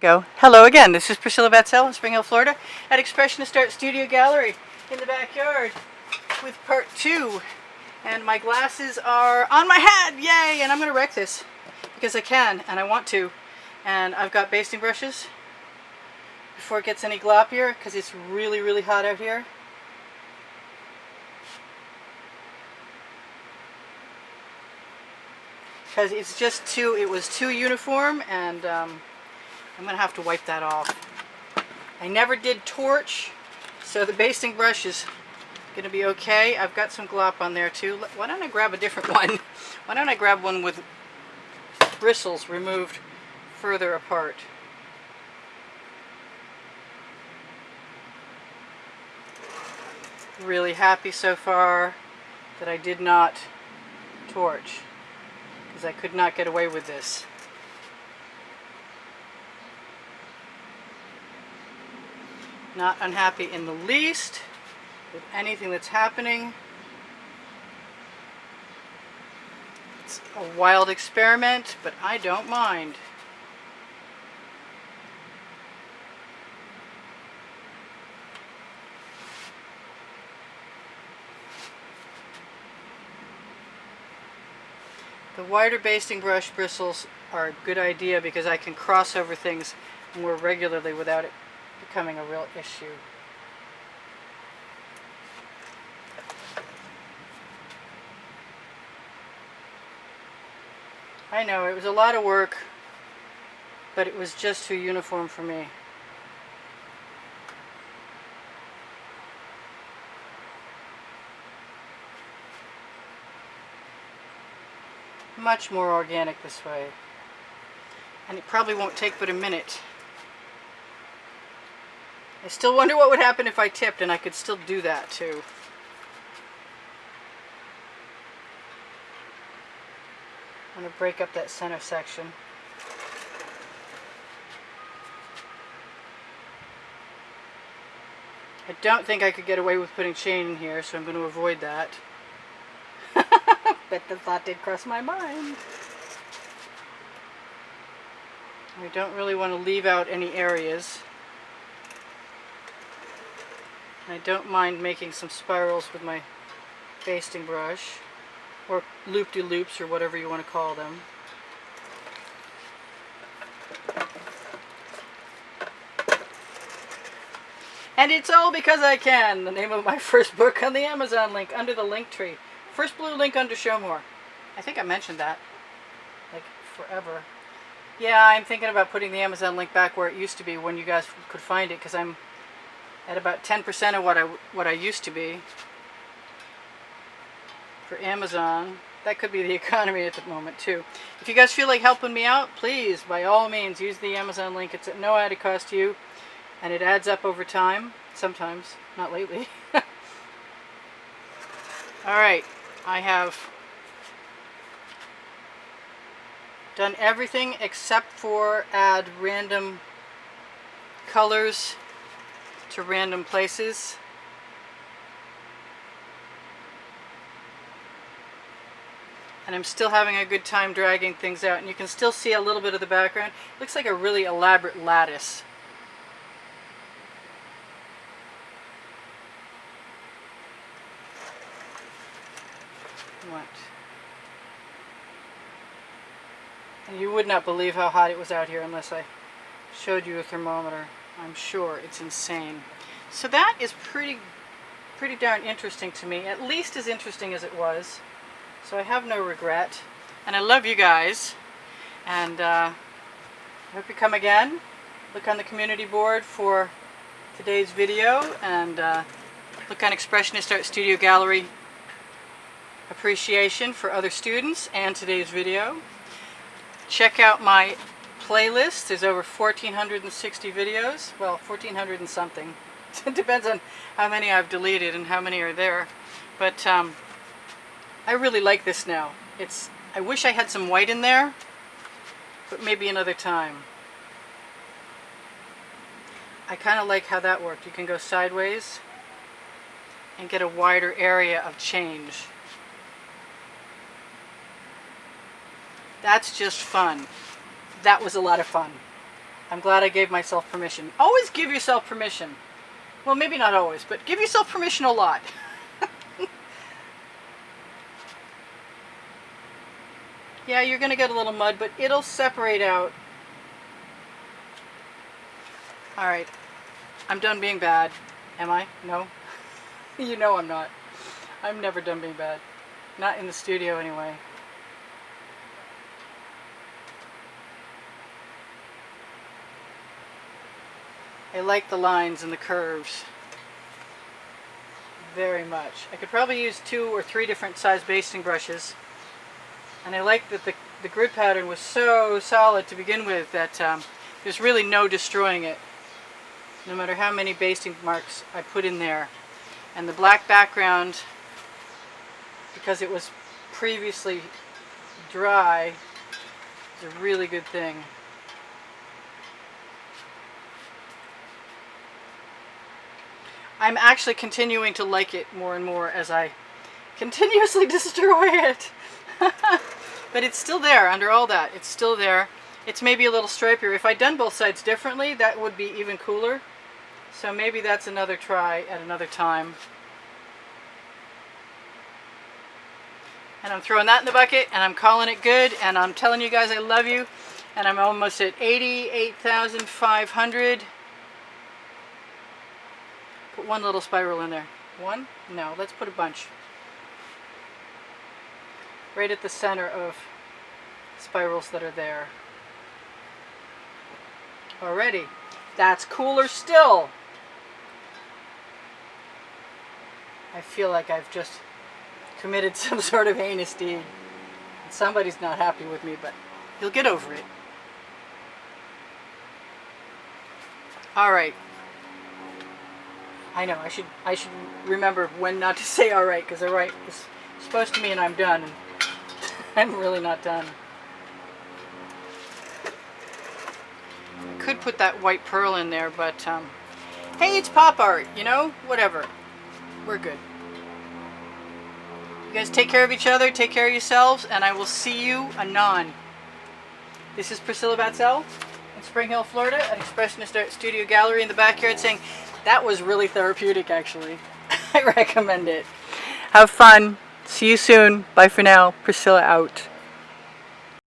Go. Hello again, this is Priscilla Batzell in Spring Hill, Florida at Expressionist Art Studio Gallery in the backyard with part 2. And my glasses are on my head, yay! And I'm going to wreck this because I can and I want to. And I've got basting brushes before it gets any gloppier because it's really, really hot out here. Because it's just it was too uniform, and I'm going to have to wipe that off. I never did torch, so the basting brush is going to be okay. I've got some glop on there too. Why don't I grab a different one? Why don't I grab one with bristles removed further apart? Really happy so far that I did not torch, because I could not get away with this. Not unhappy in the least with anything that's happening. It's a wild experiment, but I don't mind. The wider basting brush bristles are a good idea because I can cross over things more regularly without it becoming a real issue. I know it was a lot of work, but it was just too uniform for me. Much more organic this way. And it probably won't take but a minute. I still wonder what would happen if I tipped, and I could still do that too. I'm going to break up that center section. I don't think I could get away with putting chain in here, so I'm going to avoid that. But the thought did cross my mind. I don't really want to leave out any areas. I don't mind making some spirals with my basting brush, or loop-de-loops, or whatever you want to call them. And it's all because I can. The name of my first book on the Amazon link, under the link tree. First blue link under Show More. I think I mentioned that, like, forever. Yeah, I'm thinking about putting the Amazon link back where it used to be when you guys could find it, because I'm at about 10% of what I used to be for Amazon. That could be the economy at the moment too. If you guys feel like helping me out, please, by all means, use the Amazon link. It's at no added cost to you, and it adds up over time. Sometimes, not lately. Alright, I have done everything except for add random colors to random places. And I'm still having a good time dragging things out, and you can still see a little bit of the background. It looks like a really elaborate lattice. What? And you would not believe how hot it was out here unless I showed you a thermometer. I'm sure it's insane. So that is pretty darn interesting to me, at least as interesting as it was. So I have no regret, and I love you guys, and I hope you come again. Look on the community board for today's video, and look on Expressionist Art Studio Gallery appreciation for other students and today's video. Check out my playlist. There's over 1,460 videos. Well, 1,400 and something. It depends on how many I've deleted and how many are there. But I really like this now. I wish I had some white in there, but maybe another time. I kind of like how that worked. You can go sideways and get a wider area of change. That's just fun. That was a lot of fun. I'm glad I gave myself permission. Always give yourself permission. Well, maybe not always, but give yourself permission a lot. Yeah, you're going to get a little mud, but it'll separate out. Alright, I'm done being bad. Am I? No? You know I'm not. I'm never done being bad. Not in the studio anyway. I like the lines and the curves very much. I could probably use 2 or 3 different size basting brushes. And I like that the grid pattern was so solid to begin with that there's really no destroying it, no matter how many basting marks I put in there. And the black background, because it was previously dry, is a really good thing. I'm actually continuing to like it more and more as I continuously destroy it. But it's still there under all that. It's still there. It's maybe a little stripier. If I'd done both sides differently, that would be even cooler. So maybe that's another try at another time. And I'm throwing that in the bucket, and I'm calling it good, and I'm telling you guys I love you. And I'm almost at 88,500. Put one little spiral in there. One? No, let's put a bunch. Right at the center of spirals that are there. Already. That's cooler still. I feel like I've just committed some sort of heinous deed. Somebody's not happy with me, but you'll get over it. Alright. I know, I should remember when not to say alright, because alright is supposed to mean I'm done, and I'm really not done. I could put that white pearl in there, but hey, it's pop art, you know? Whatever. We're good. You guys take care of each other, take care of yourselves, and I will see you anon. This is Priscilla Batzell in Spring Hill, Florida, at Expressionist Art Studio Gallery in the backyard, saying that was really therapeutic, actually. I recommend it. Have fun. See you soon. Bye for now. Priscilla out.